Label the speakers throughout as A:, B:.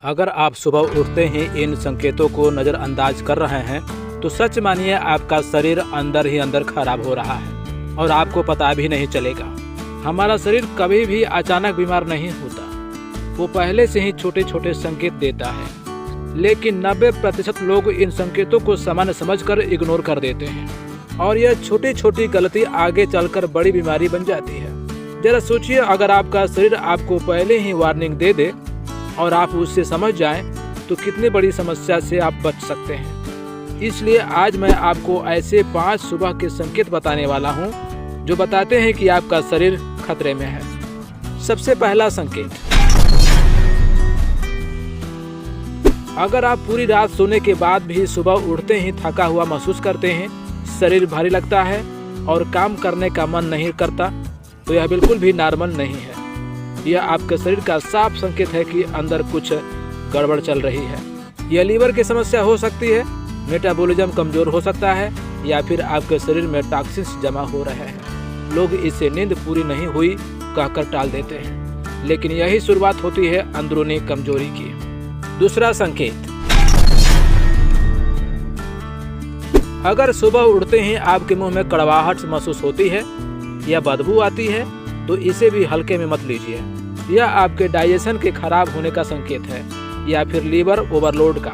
A: अगर आप सुबह उठते ही इन संकेतों को नज़रअंदाज कर रहे हैं तो सच मानिए आपका शरीर अंदर ही अंदर खराब हो रहा है और आपको पता भी नहीं चलेगा। हमारा शरीर कभी भी अचानक बीमार नहीं होता, वो पहले से ही छोटे छोटे संकेत देता है। लेकिन 90% लोग इन संकेतों को सामान्य समझकर इग्नोर कर देते हैं और यह छोटी छोटी गलती आगे चलकर बड़ी बीमारी बन जाती है। जरा सोचिए, अगर आपका शरीर आपको पहले ही वार्निंग दे दे और आप उससे समझ जाएं तो कितनी बड़ी समस्या से आप बच सकते हैं। इसलिए आज मैं आपको ऐसे 5 सुबह के संकेत बताने वाला हूं जो बताते हैं कि आपका शरीर खतरे में है। सबसे पहला संकेत, अगर आप पूरी रात सोने के बाद भी सुबह उठते ही थका हुआ महसूस करते हैं, शरीर भारी लगता है और काम करने का मन नहीं करता, तो यह बिल्कुल भी नॉर्मल नहीं है। यह आपके शरीर का साफ संकेत है कि अंदर कुछ गड़बड़ चल रही है। यह लीवर की समस्या हो सकती है, मेटाबॉलिज्म कमजोर हो सकता है या फिर आपके शरीर में टॉक्सिन्स जमा हो रहे हैं। लोग इसे नींद पूरी नहीं हुई कहकर टाल देते हैं, लेकिन यही शुरुआत होती है अंदरूनी कमजोरी की। दूसरा संकेत, अगर सुबह उठते ही आपके मुंह में कड़वाहट महसूस होती है या बदबू आती है तो इसे भी हल्के में मत लीजिए। यह आपके डाइजेशन के खराब होने का संकेत है या फिर लीवर ओवरलोड का।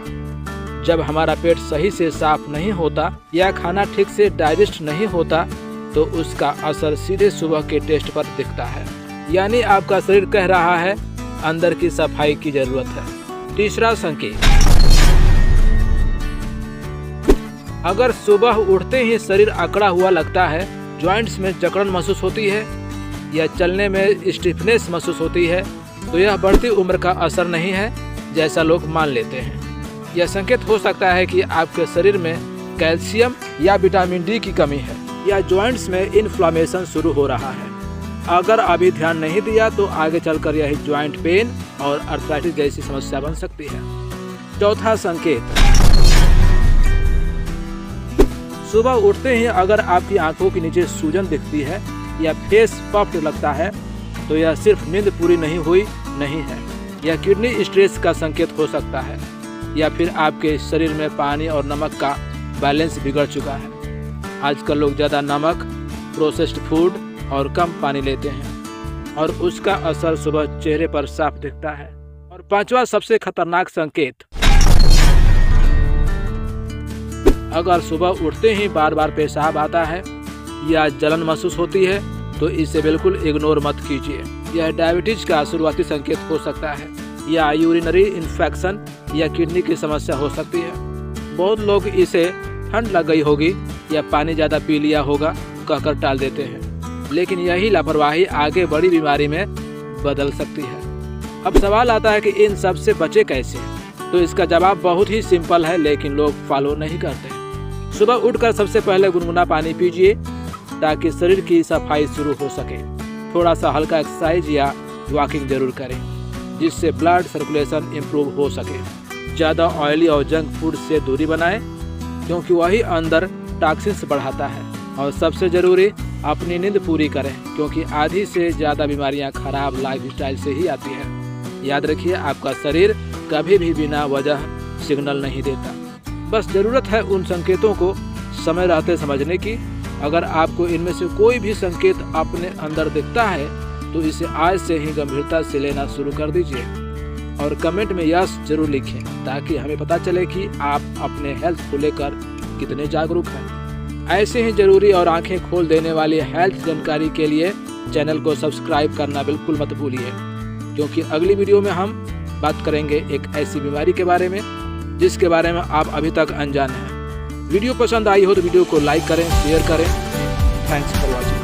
A: जब हमारा पेट सही से साफ नहीं होता या खाना ठीक से डाइजेस्ट नहीं होता तो उसका असर सीधे सुबह के टेस्ट पर दिखता है। यानी आपका शरीर कह रहा है अंदर की सफाई की जरूरत है। तीसरा संकेत, अगर सुबह उठते ही शरीर अकड़ा हुआ लगता है, जॉइंट्स में जकड़न महसूस होती है या चलने में स्टिफनेस महसूस होती है, तो यह बढ़ती उम्र का असर नहीं है जैसा लोग मान लेते हैं। यह संकेत हो सकता है कि आपके शरीर में कैल्शियम या विटामिन डी की कमी है या जॉइंट्स में इन्फ्लामेशन शुरू हो रहा है। अगर अभी ध्यान नहीं दिया तो आगे चलकर यह जॉइंट पेन और आर्थराइटिस जैसी समस्या बन सकती है। चौथा संकेत, सुबह उठते ही अगर आपकी आंखों के नीचे सूजन दिखती है या फेस पफ्ड लगता है तो यह सिर्फ नींद पूरी नहीं हुई नहीं है, यह किडनी स्ट्रेस का संकेत हो सकता है या फिर आपके शरीर में पानी और नमक का बैलेंस बिगड़ चुका है। आजकल लोग ज़्यादा नमक, प्रोसेस्ड फूड और कम पानी लेते हैं और उसका असर सुबह चेहरे पर साफ दिखता है। और पांचवा सबसे खतरनाक संकेत, अगर सुबह उठते ही बार बार पेशाब आता है या जलन महसूस होती है तो इसे बिल्कुल इग्नोर मत कीजिए। यह डायबिटीज का शुरुआती संकेत हो सकता है या यूरिनरी इन्फेक्शन या किडनी की समस्या हो सकती है। बहुत लोग इसे ठंड लग गई होगी या पानी ज़्यादा पी लिया होगा कहकर टाल देते हैं, लेकिन यही लापरवाही आगे बड़ी बीमारी में बदल सकती है। अब सवाल आता है कि इन सब से बचे कैसे, तो इसका जवाब बहुत ही सिंपल है लेकिन लोग फॉलो नहीं करते। सुबह उठकर सबसे पहले गुनगुना पानी पीजिए ताकि शरीर की सफाई शुरू हो सके। थोड़ा सा हल्का एक्सरसाइज या वॉकिंग जरूर करें जिससे ब्लड सर्कुलेशन इम्प्रूव हो सके। ज़्यादा ऑयली और जंक फूड से दूरी बनाएं क्योंकि वही अंदर टॉक्सिन्स बढ़ाता है। और सबसे ज़रूरी, अपनी नींद पूरी करें क्योंकि आधी से ज़्यादा बीमारियां खराब लाइफस्टाइल से ही आती हैं। याद रखिए, आपका शरीर कभी भी बिना वजह सिग्नल नहीं देता। बस ज़रूरत है उन संकेतों को समय रहते समझने की। अगर आपको इनमें से कोई भी संकेत अपने अंदर दिखता है तो इसे आज से ही गंभीरता से लेना शुरू कर दीजिए और कमेंट में यस जरूर लिखें ताकि हमें पता चले कि आप अपने हेल्थ को लेकर कितने जागरूक हैं। ऐसे ही जरूरी और आंखें खोल देने वाली हेल्थ जानकारी के लिए चैनल को सब्सक्राइब करना बिल्कुल मत भूलिए, क्योंकि अगली वीडियो में हम बात करेंगे एक ऐसी बीमारी के बारे में जिसके बारे में आप अभी तक अनजान हैं। वीडियो पसंद आई हो तो वीडियो को लाइक करें, शेयर करें। Thanks for watching.